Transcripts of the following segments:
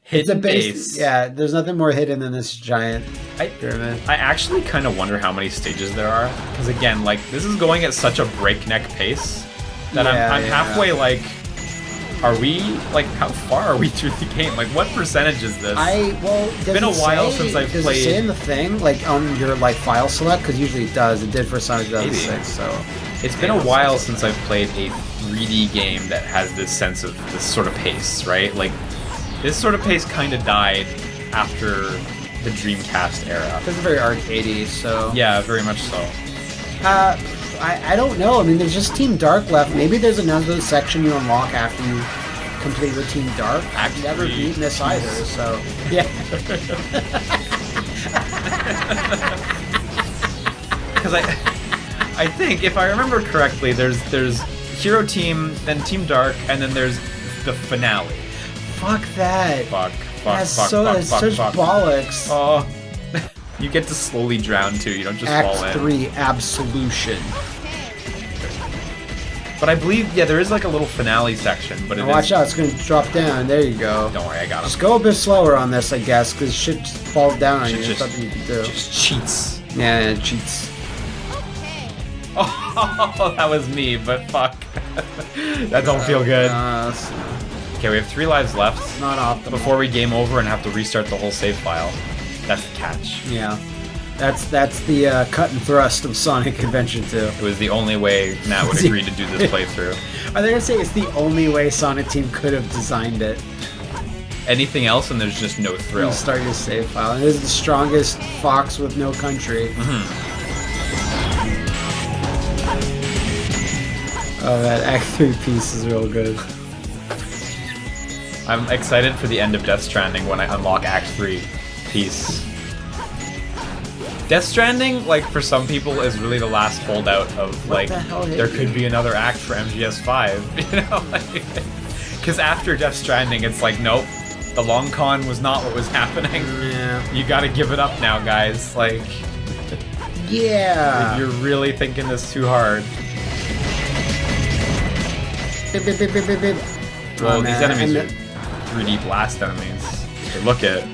Hidden base. Yeah, there's nothing more hidden than this giant pyramid. I actually kind of wonder how many stages there are. Because again, like, this is going at such a breakneck pace that I'm halfway like, are we, like, how far are we through the game? Like, what percentage is this? It's been a while since I've played. Does it say in the thing, like, on your, like, file select? Because usually it does. It did for Sonic 2006, so... It's been a while since I've played a 3D game that has this sense of this sort of pace, right? Like, this sort of pace kind of died after the Dreamcast era. It's very arcadey, so... Yeah, very much so. I don't know. I mean, there's just Team Dark left. Maybe there's another section you unlock after you complete with Team Dark. I've never beaten this either, so... Yeah. Because I think, if I remember correctly, there's Hero Team, then Team Dark, and then there's the finale. Fuck that. Fuck. That's such bollocks. Oh, you get to slowly drown too. You don't just fall in. Act 3, Absolution. But I believe, yeah, there is like a little finale section. But watch out, it's going to drop down. There you go. Don't worry, I got it. Just go a bit slower on this, I guess, because shit just falls down on you. There's nothing you can do. Just cheats. Yeah, it cheats. Oh, that was me, but fuck. That don't feel good. Okay, we have 3 lives left. Not optimal. Before we game over and have to restart the whole save file. That's the catch. Yeah. That's the cut and thrust of Sonic Adventure 2. It was the only way Matt would agree to do this playthrough. Are they going to say it's the only way Sonic Team could have designed it? Anything else and there's just no thrill. You start your save file. And it is the strongest fox with no country. Mm-hmm. Oh, that Act 3 piece is real good. I'm excited for the end of Death Stranding when I unlock Act 3 piece. Death Stranding, like, for some people, is really the last holdout of, like, there could be another act for MGS5, you know? Because after Death Stranding, it's like, nope, the long con was not what was happening. Yeah. You gotta give it up now, guys. Like, yeah. You're really thinking this too hard. Well, these enemies are 3D Blast enemies. Okay, look at.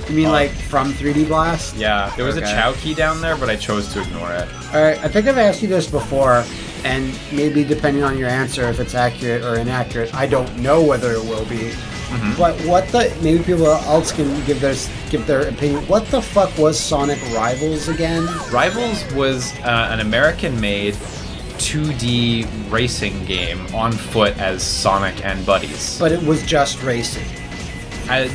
You mean like from 3D Blast? Yeah, there was a Chow key down there, but I chose to ignore it. Alright, I think I've asked you this before, and maybe depending on your answer, if it's accurate or inaccurate, I don't know whether it will be. Mm-hmm. But maybe people else can give their opinion. What the fuck was Sonic Rivals again? Rivals was an American-made 2D racing game on foot as Sonic and Buddies. But it was just racing.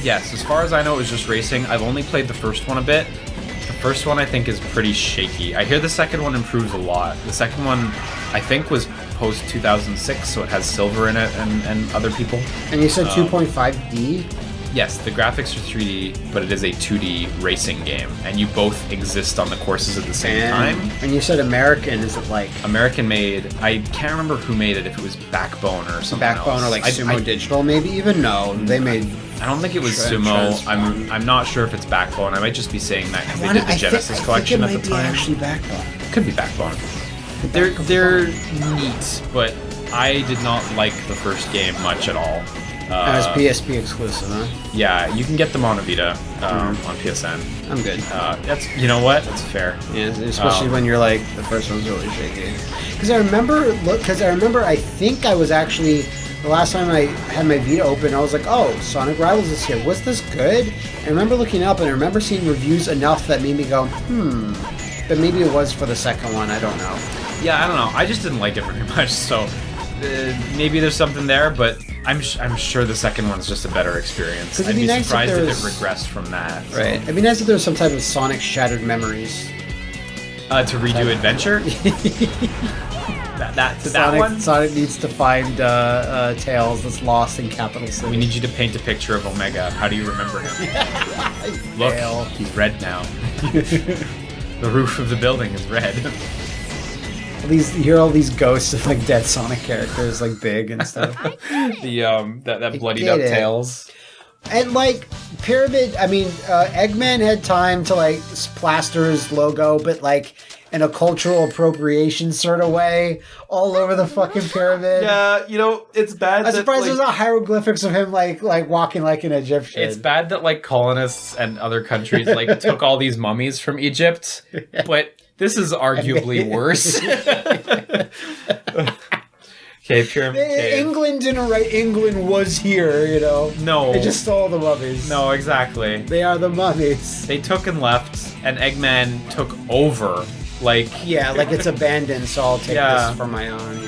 Yes, as far as I know, it was just racing. I've only played the first one a bit. The first one, I think, is pretty shaky. I hear the second one improves a lot. The second one, I think, was post-2006, so it has Silver in it and other people. And you said 2.5D? Yes, the graphics are 3D, but it is a 2D racing game, and you both exist on the courses at the same time. And you said American, is it like... American-made, I can't remember who made it, if it was Backbone or something Backbone else. Or like Sumo Digital, maybe even? No, they made... I don't think it was Sumo. I'm not sure if it's Backbone. I might just be saying that because they did the Genesis collection at the time. It might be actually Backbone. Could be Backbone. They're neat, but I did not like the first game much at all. As PSP exclusive, huh? Yeah, you can get them on a Vita, on PSN. I'm good. You know what? That's fair. Yeah, especially when you're like, the first one's really shaky. Because I remember, I think I was actually, the last time I had my Vita open, I was like, oh, Sonic Rivals is here. Was this good? I remember looking up, and I remember seeing reviews enough that made me go, But maybe it was for the second one, I don't know. Yeah, I don't know. I just didn't like it very much, so maybe there's something there, but I'm sure the second one's just a better experience. I'd be surprised if it regressed from that. So. Right. It'd be nice if there was some type of Sonic Shattered Memories. To redo Adventure? that one? Sonic needs to find Tails that's lost in Capital City. We need you to paint a picture of Omega. How do you remember him? Look, he's red now. The roof of the building is red. You hear all these ghosts of like dead Sonic characters, like Big and stuff. That bloodied up Tails. And like Pyramid, I mean, Eggman had time to like plaster his logo, but like in a cultural appropriation sort of way, all over the fucking pyramid. Yeah, it's bad. I'm surprised there's not hieroglyphics of him like walking like an Egyptian. It's bad that like colonists and other countries like took all these mummies from Egypt, but this is arguably worse. Okay, Pyramid Cave. England didn't write England was here, No. They just stole the mummies. No, exactly. They are the mummies. They took and left, and Eggman took over. Yeah, like it's abandoned, so I'll take this for my own,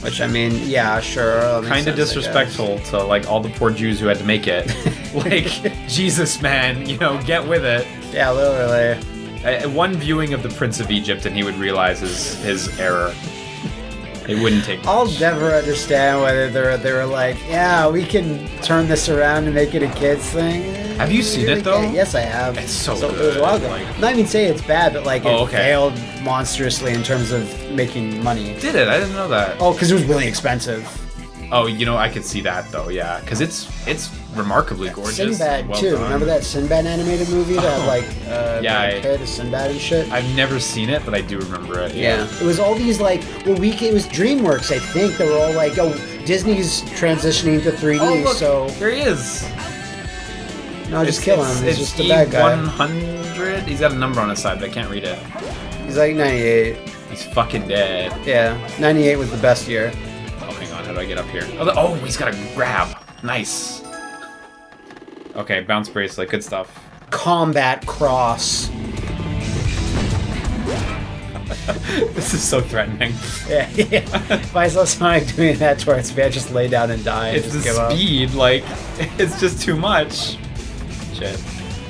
Which, I mean, yeah, sure. Kind of disrespectful to, like, all the poor Jews who had to make it. Like, Jesus, man, get with it. Yeah, literally. One viewing of The Prince of Egypt, and he would realize his error. It wouldn't take much. I'll never understand whether they were like, yeah, we can turn this around and make it a kids thing. Have you seen it though? Yes, I have. It's so It was good. a while ago. I'm not even saying it's bad, but like it okay. failed monstrously in terms of making money. Did it? I didn't know that. Oh, because it was really expensive. Oh, I could see that though. Yeah, because it's remarkably gorgeous. Sinbad well too. done. Remember that Sinbad animated movie that had like kid, Sinbad and shit? I've never seen it, but I do remember it. Yeah. It was all these like it was DreamWorks, I think, that were all like, oh, Disney's transitioning to 3D, Oh, look, so there he is. no, just kill him. He's It's just a bad guy. E100. He's got a number on his side, but I can't read it. He's like 98. He's fucking dead. Yeah, 98 was the best year. Oh, hang on. How do I get up here? Oh, he's got a grab. Nice. Okay, bounce bracelet. Good stuff. Combat Cross. This is so threatening. Yeah. If I saw Sonic doing that towards me, I'd just lay down and die. It's the speed. Like, it's just too much. Shit.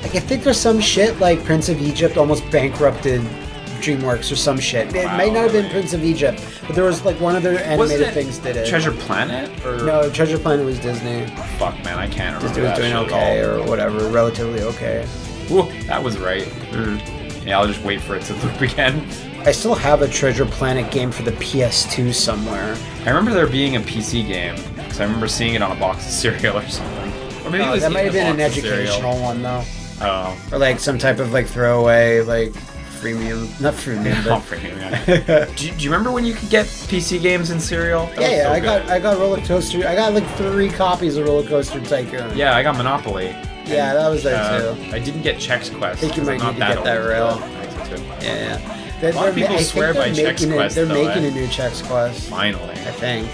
Like, I think there's some shit like Prince of Egypt almost bankrupted DreamWorks or some shit. It might not have been Prince of Egypt, but there was like one of their animated things did it. Treasure Planet? Or? No, Treasure Planet was Disney. Fuck, man, I can't remember. Disney was doing okay or whatever, relatively okay. Ooh, that was right. Yeah, I'll just wait for it to loop again. I still have a Treasure Planet game for the PS2 somewhere. I remember there being a PC game, because I remember seeing it on a box of cereal or something. Or maybe it was that might have in a been an box of cereal. educational one though. Oh. Or like some type of like throwaway, like freemium, not freemium, Not but freemium, yeah. do you remember when you could get PC games in cereal? That was yeah, so I good. got Roller Coaster. I got like 3 copies of Roller Coaster Tycoon. Yeah, I got Monopoly. Yeah, that was there too. I didn't get Chex Quest. I think you might I'm need not to get that old. rail. I think so too. Yeah. A lot of people swear by Chex Quest, They're though, making eh? a new Chex Quest. Finally. I think.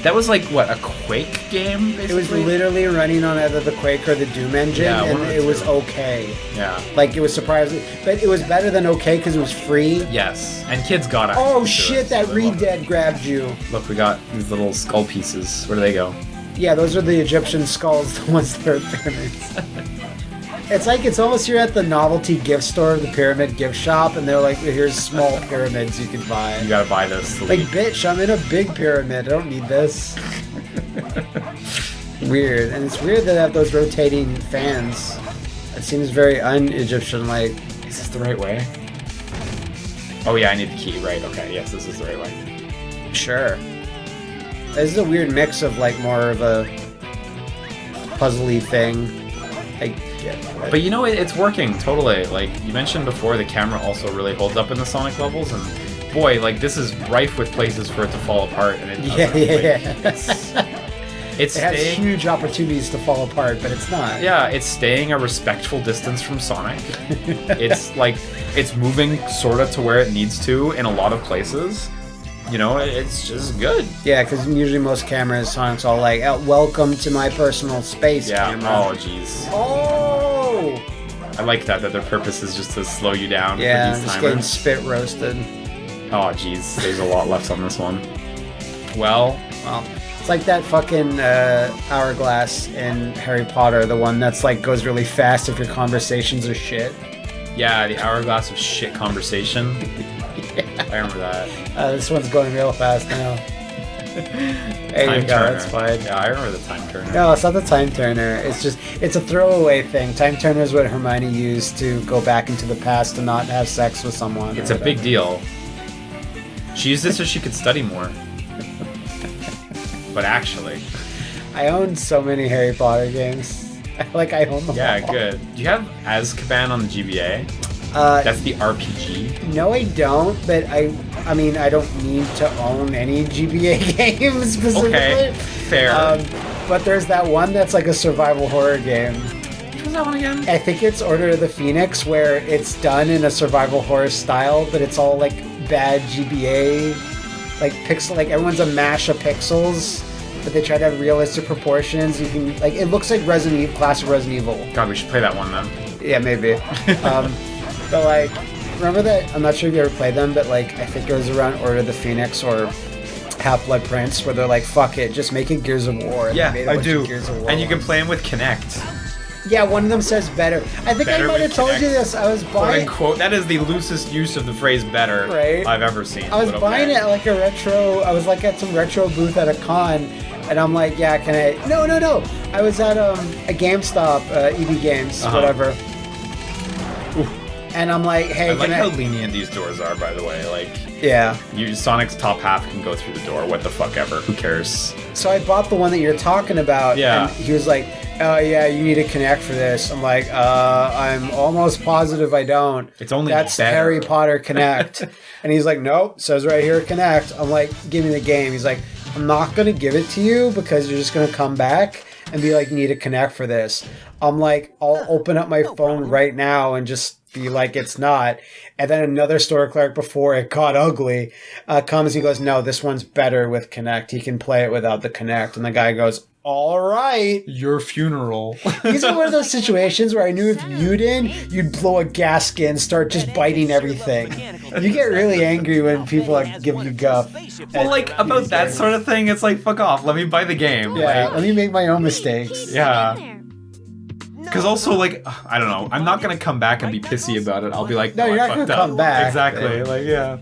That was like, what, a Quake game, basically? It was literally running on either the Quake or the Doom engine, Yeah, one and of the it was two. okay. Yeah. Like, it was surprising. But it was better than okay because it was free. Yes. And kids got it. Oh, shit, that Reed Dead grabbed you. Look, we got these little skull pieces. Where do they go? Yeah, those are the Egyptian skulls, the ones that are pyramids. It's like it's almost you're at the novelty gift store, the pyramid gift shop, and they're like, here's small pyramids you can buy. You gotta buy this. Like, bitch, I'm in a big pyramid. I don't need this. Weird. And it's weird that they have those rotating fans. It seems very un-Egyptian-like. Is this the right way? Oh yeah, I need the key. Right, okay. Yes, this is the right way. Sure. This is a weird mix of, like, more of a puzzly thing. But you know, it's working, totally. Like, you mentioned before, the camera also really holds up in the Sonic levels, and boy, like, this is rife with places for it to fall apart, and it doesn't. It has huge opportunities to fall apart, but it's not. Yeah, it's staying a respectful distance from Sonic. It's like, it's moving sort of to where it needs to in a lot of places. You know, it's just good. Yeah, because usually most cameras, Sonic's all like, welcome to my personal space, camera. Oh, jeez. Oh! I like that their purpose is just to slow you down for these just timers. getting spit roasted. Oh, jeez. There's a lot left on this one. Well, it's like that fucking hourglass in Harry Potter, the one that's like goes really fast if your conversations are shit. yeah, the hourglass of shit conversation. I remember that. This one's going real fast now. There you go, that's fine. Yeah, I remember the time turner. No, it's not the time turner. It's a throwaway thing. Time turner is what Hermione used to go back into the past to not have sex with someone. It's a big deal. She used it so she could study more. But actually... I own so many Harry Potter games. I own them all. good. Do you have Azkaban on the GBA? That's the RPG. No, I don't. But I mean, I don't need to own any GBA games specifically. Okay, fair. But there's that one that's like a survival horror game. Which was that one again? I think it's Order of the Phoenix, where it's done in a survival horror style, but it's all like bad GBA, like pixel. Like everyone's a mash of pixels. But they try to have realistic proportions. You can it looks like Resident Evil, classic Resident Evil. God, we should play that one then. Yeah, maybe. But remember that? I'm not sure if you ever played them, but I think it was around Order of the Phoenix or Half-Blood Prince, where they're like, "Fuck it, just make it Gears of War." Yeah, I do. Gears of War and you can play them with Kinect. Yeah, one of them says better. I think Better I might have told you this. I was buying. Quote, that is the loosest use of the phrase "better" I've ever seen. I was buying it at a retro. I was at some retro booth at a con. And I'm like, yeah, can I? No. I was at a GameStop, EB Games, whatever. Ooh. And I'm like, hey, I like how lenient these doors are, by the way. Yeah. Sonic's top half can go through the door. What the fuck ever? Who cares? So I bought the one that you're talking about. Yeah. And he was like, oh yeah, you need to connect for this. I'm like, I'm almost positive I don't. It's only that's better. Harry Potter Connect. And he's like, nope, says right here Connect. I'm like, give me the game. He's like, I'm not going to give it to you because you're just going to come back and be like, need to connect for this. I'm like, I'll open up my phone right now and just be like, it's not. And then another store clerk, before it got ugly, comes, he goes, no, this one's better with Connect. He can play it without the Connect. And the guy goes, all right. Your funeral. These are one of those situations where I knew if you didn't, you'd blow a gasket and start just biting everything. You get really angry when people give you guff. Well, about that sort of thing, it's like, fuck off. Let me buy the game. Yeah, let me make my own mistakes. Yeah. Because also, I don't know. I'm not going to come back and be pissy about it. I'll be like, no, you're not going to come back. Exactly. Yeah.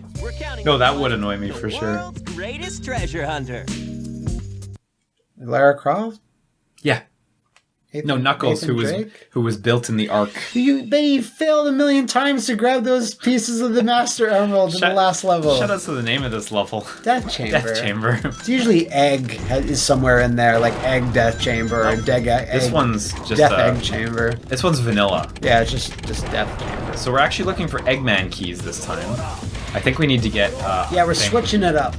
No, that would annoy me for sure. World's greatest treasure hunter. Lara Croft? Yeah. No, Knuckles, who was built in the Ark. But he failed a million times to grab those pieces of the Master Emerald in the last level. Shout out to the name of this level. Death Chamber. Death Chamber. It's usually Egg is somewhere in there, like Egg Death Chamber or This one's just Death Egg Chamber. This one's vanilla. Yeah, it's just Death Chamber. So we're actually looking for Eggman keys this time. I think we need to get. Yeah, we're switching it up.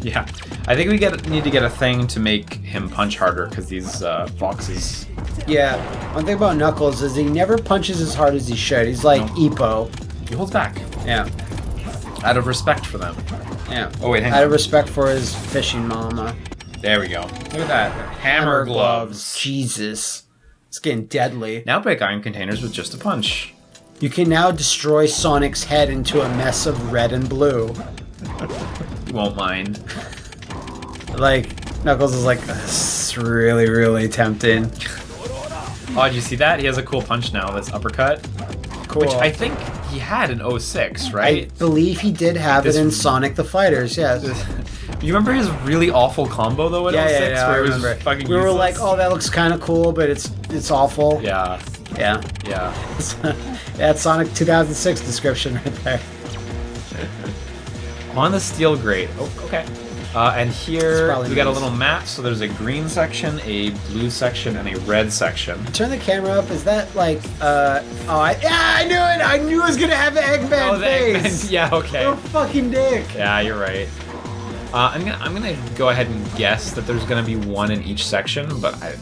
Yeah, I think we need to get a thing to make him punch harder because these boxes. Yeah, one thing about Knuckles is he never punches as hard as he should. He's like Ippo. He holds back. Yeah. Out of respect for them. Yeah. Oh wait, hang on. Out of respect for his fishing mama. There we go. Look at that. Hammer gloves. Jesus. It's getting deadly. Now break iron containers with just a punch. You can now destroy Sonic's head into a mess of red and blue. You won't mind. Knuckles is like, this is really, really tempting. Oh, did you see that? He has a cool punch now, this uppercut. Cool. Which I think he had in 06, right? I believe he did have it in Sonic the Fighters, yes. You remember his really awful combo, though, in 06? Yeah, where I it was remember. fucking we were useless? like, oh, that looks kind of cool, but it's awful. Yeah. Yeah. Yeah. That's Sonic 2006 description right there. On the steel grate. Oh, okay. And here we got a nice. little map. So there's a green section, a blue section, and a red section. Turn the camera up. Is that I knew it! I knew it was gonna have an Eggman face! Eggman. Yeah, okay. What a fucking dick! Yeah, you're right. I'm gonna go ahead and guess that there's gonna be one in each section, but I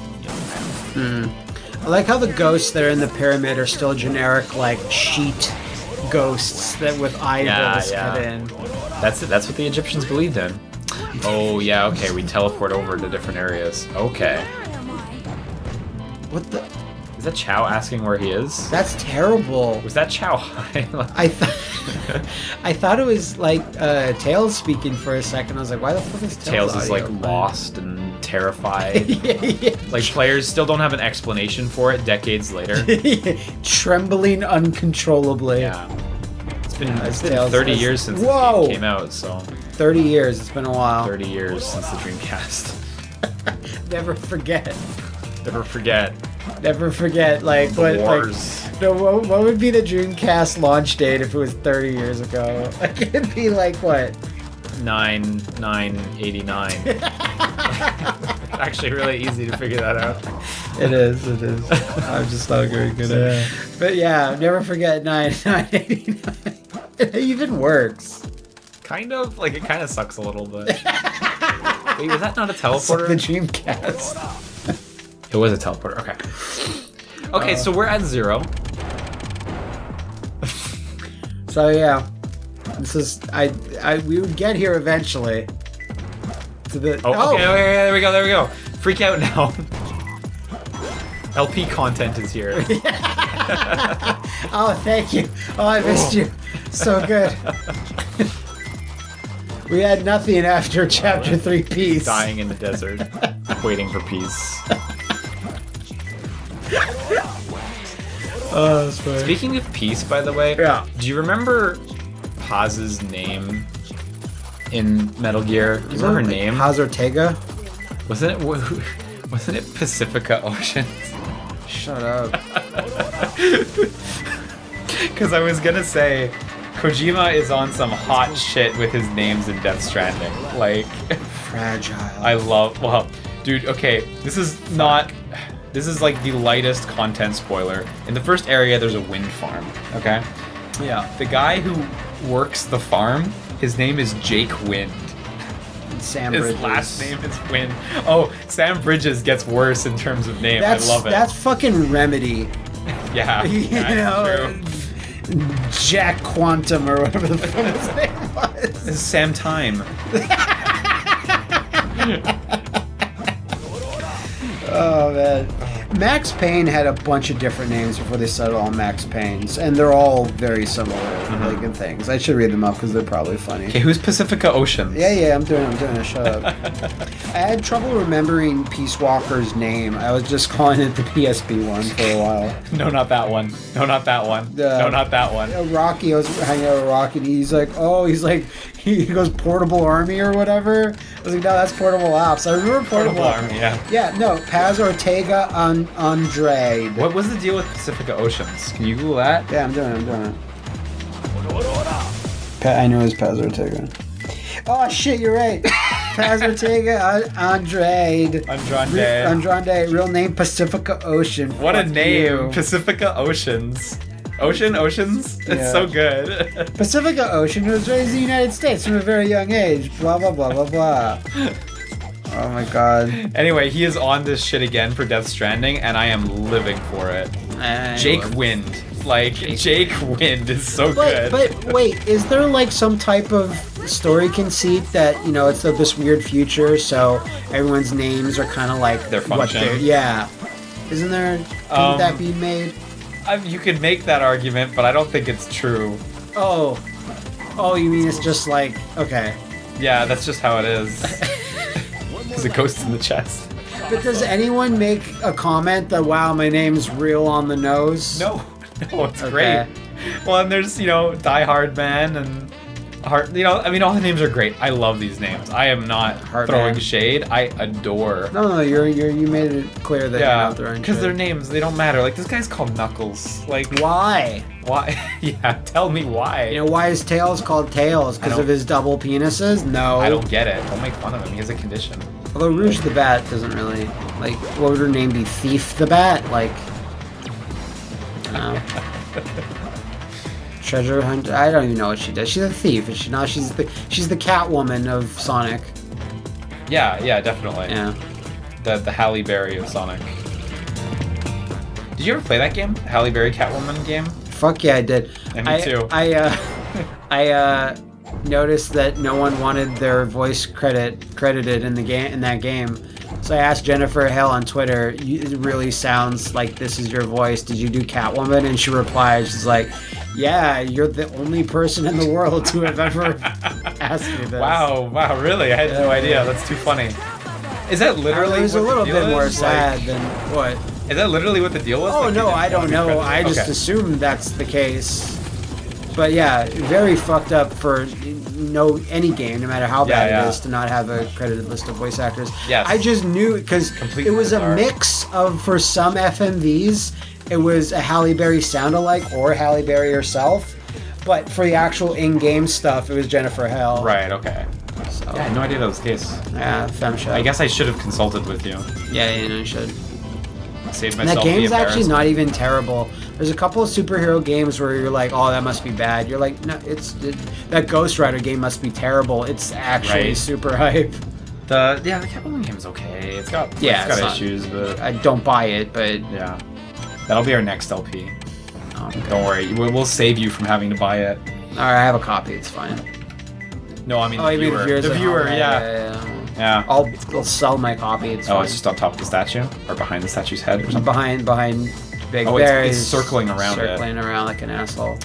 I like how the ghosts that are in the pyramid are still generic, sheet ghosts that with eyeballs cut in. That's it. That's what the Egyptians believed in. Oh, yeah, okay, we teleport over to different areas. Okay. What the? Is that Chow asking where he is? That's terrible. Was that Chow high? I thought it was Tails speaking for a second. I was like, why the fuck is Tails? Tails is lost and terrified. Yeah. Players still don't have an explanation for it decades later. Trembling uncontrollably. Yeah. It's been 30 years since the game came out, so 30 years, it's been a while. 30 years since the Dreamcast. Never forget. Never forget. Never forget, the wars. What would be the Dreamcast launch date if it was 30 years ago? It'd be what? 9/9/89. actually really easy to figure that out. It is. I'm just not very good at it. But yeah, never forget 989. It even works. Kind of, like, it kind of sucks a little bit. Wait, was that not a It's like teleporter? the Dreamcast. It was a teleporter, okay. Okay, so we're at 0. So yeah, this is we would get here eventually. To the Okay, there we go. Freak out now. LP content is here. Oh, thank you. Oh, I missed you. So good. We had nothing after Chapter 3 Peace. Dying in the desert, waiting for peace. Oh, that's funny. Speaking of peace, by the way, Yeah. do you remember Paz's name in Metal Gear? Do you remember her name? Paz Ortega? Wasn't it Pacifica Oceans? Shut up. Because I was gonna say, Kojima is on some hot shit with his names in Death Stranding. Like, Fragile. well, dude, okay, this is like the lightest content spoiler. In the first area, there's a wind farm, okay? Yeah. The guy who works the farm, his name is Jake Wind. Sam His Bridges. last name is Wind. Oh, Sam Bridges gets worse in terms of name. I love it. That's fucking Remedy. Yeah, You that's know, true. Jack Quantum or whatever the fuck his name This was. is Sam Time. Oh man. Max Payne had a bunch of different names before they settled on Max Payne's, and they're all very similar, like in things. I should read them up because they're probably funny. Okay, who's Pacifica Oceans? Yeah, I'm doing it. Shut up. I had trouble remembering Peace Walker's name. I was just calling it the PSP one for a while. No, not that one. No, not that one. No, not that one. Rocky, I was hanging out with Rocky, and he goes Portable Army or whatever. I was like, no, that's Portable Ops. I remember Portable Army, yeah. Yeah, no, Paz Ortega Andrade. What was the deal with Pacifica Oceans? Can you Google that? Yeah, I'm doing it. I know it's Paz Ortega. Oh shit, you're right. Paz Ortega Andrade. Andrade, real name Pacifica Ocean. What a Fuck name! you. Pacifica Oceans. Oceans? It's Yeah. so good. Pacifica Ocean was raised in the United States from a very young age. Blah, blah, blah, blah, blah. Oh my god. Anyway, he is on this shit again for Death Stranding, and I am living for it. Jake Wind. Like, Jake Wind is so good. But wait, is there like some type of story conceit that, you know, it's this weird future, so everyone's names are kind of like Their function. Yeah. Isn't there, can that be made? You could make that argument, but I don't think it's true. Oh, you mean it's just like, okay. Yeah, that's just how it is. There's a ghost in the chest. But does anyone make a comment that, wow, my name's real on the nose? No, it's Okay. great. Well, and there's, Die Hard Man and Heart. All the names are great. I love these names. I am not throwing Man. shade. I adore. No, you made it clear that you're not throwing because shade. their names, they don't matter. Like, this guy's called Knuckles. Like, Why? why? Yeah, tell me why. You know, why is Tails called Tails? Because don't- of his double penises? No. I don't get it. Don't make fun of him. He has a condition. Although Rouge the Bat doesn't really, like, what would her name be? Thief the Bat? Like, no. Treasure Hunter? I don't even know what she does. She's a thief, is she not? She's the Catwoman of Sonic. Yeah, definitely. Yeah. The Halle Berry of Sonic. Did you ever play that game? The Halle Berry Catwoman game? Fuck yeah, I did. And me too. I noticed that no one wanted their voice credited in that game. So I asked Jennifer Hill on Twitter, it really sounds like this is your voice. Did you do Catwoman? And she replied, she's like, yeah, you're the only person in the world to have ever asked me this. Wow, really? I had no idea. That's too funny. Is that literally It was a what little the deal bit more is? sad Like, than what? is that literally what the deal was? Oh Like, no, you I don't didn't know. want to be I just credited? assumed that's the case. But yeah, very fucked up for any game, no matter how bad Yeah. it is, to not have a credited list of voice actors. Yes. I just knew because Completely it was bizarre. a mix of, for some FMVs, it was a Halle Berry sound-alike or Halle Berry herself, but for the actual in-game stuff, it was Jennifer Hill. Right. Okay. So Oh. Yeah, I had no idea that was the case. Yeah, femshot. I guess I should have consulted with you. Yeah, you should. Save And myself that the game's actually embarrassment. not even terrible. There's a couple of superhero games where you're like, oh, that must be bad. You're like, no, that Ghost Rider game must be terrible. It's actually Right. super hype. The Catwoman game's okay. It's got Yeah, it's got it's not- issues, but I don't buy it, but yeah, that'll be our next LP. okay. Don't worry, we'll save you from having to buy it. All right, I have a copy. It's fine. No, I mean Oh, the you mean viewer. viewers The at viewer, home? yeah. Yeah. I'll sell my copy. It's Oh, fine. it's just on top of the statue or behind the statue's head or something. behind Big Oh, Bear. it's He's circling around it. circling around like an asshole.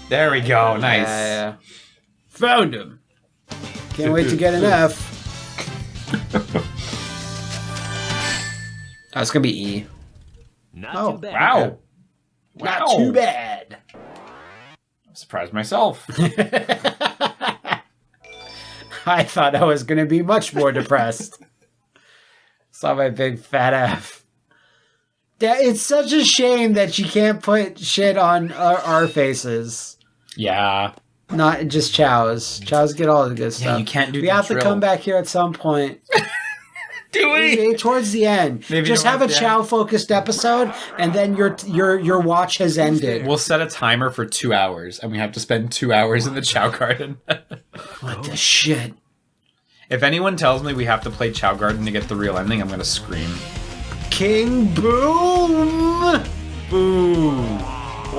There we go. Nice. Yeah. Found him. Can't wait to get an F. Oh, it's gonna be E. Not Oh, too bad. Wow. Not too bad. I'm surprised myself. I thought I was gonna be much more depressed. Saw my big fat F. Yeah, it's such a shame that you can't put shit on our faces. Yeah. Not just Chow's. Chow's get all the good stuff. you can't do We the have to drill. come back here at some point. Do we? Towards the end. Maybe just have a towards the Chow focused episode, and then your watch has ended. We'll set a timer for 2 hours, and we have to spend 2 hours in the Chow Garden. What the shit? If anyone tells me we have to play Chow Garden to get the real ending, I'm gonna scream. King Boom! Boo!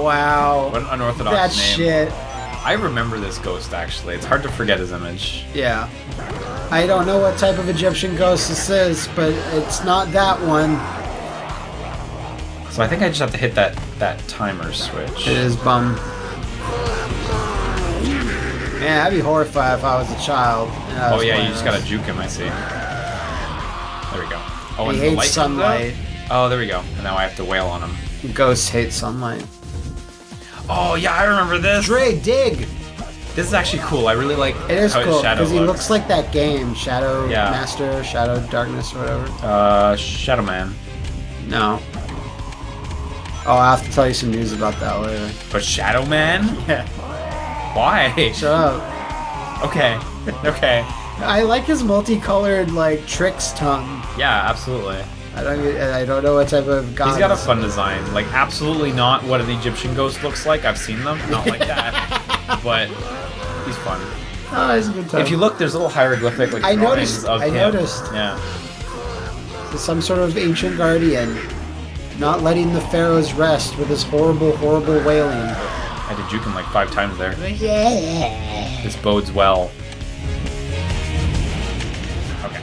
Wow. What an unorthodox That name. shit. I remember this ghost, actually. It's hard to forget his image. Yeah. I don't know what type of Egyptian ghost this is, but it's not that one. So I think I just have to hit that timer switch. It is bum. Man, I'd be horrified if I was a child. and I Oh was yeah, you playing just this. gotta juke him, I see. There we go. Oh, He and the hates light comes out? sunlight. Oh, there we go. And now I have to wail on him. Ghosts hate sunlight. Oh yeah, I remember this. Dre, dig! This is actually cool. I really like It is how his cool, shadow because he looks like that game, Shadow Yeah. Master, Shadow Darkness, or whatever. Shadow Man. No. Oh, I have to tell you some news about that later. But Shadow Man? Yeah. Why? Shut up. Okay. Okay. I like his multicolored, like, Tricks tongue. Yeah, absolutely. I don't know what type of god. He's got a this is. fun design. Like, absolutely not what an Egyptian ghost looks like. I've seen them. Not like that. But he's fun. Oh, it's a good time. If you look, there's a little hieroglyphic like I drawings noticed. of I him. noticed. Yeah. Some sort of ancient guardian, not letting the pharaohs rest with his horrible, horrible wailing. I had to juke him like 5 times there. Yeah. This bodes well. Okay.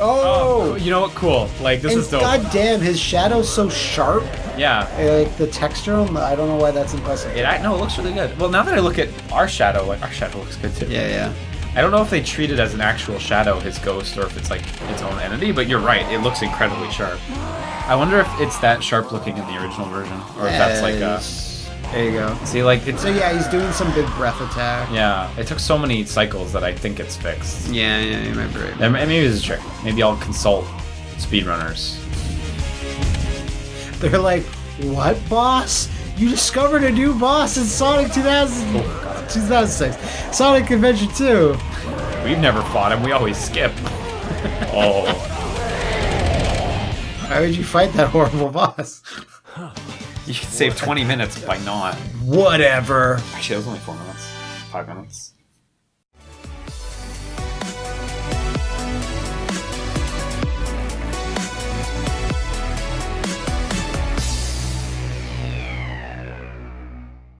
Oh. You know what? Cool. Like, this And is dope. goddamn, his shadow's so sharp. Yeah. Like the texture, I don't know why that's impressive. No, it looks really good. Well, now that I look at our shadow, like, our shadow looks good too. Yeah. I don't know if they treat it as an actual shadow, his ghost, or if it's like its own entity, but you're right, it looks incredibly sharp. I wonder if it's that sharp looking in the original version, or if that's like There you go. see, like, it's... So yeah, he's doing some big breath attack. Yeah, it took so many cycles that I think it's fixed. Yeah, you might be right. And maybe it's a trick. Maybe I'll consult speedrunners. They're like, what boss? You discovered a new boss in Sonic 2006. Sonic Adventure 2. We've never fought him, we always skip. Oh. Why would you fight that horrible boss? You could save 20 minutes by not. Whatever. Actually, it was only 4 minutes. 5 minutes.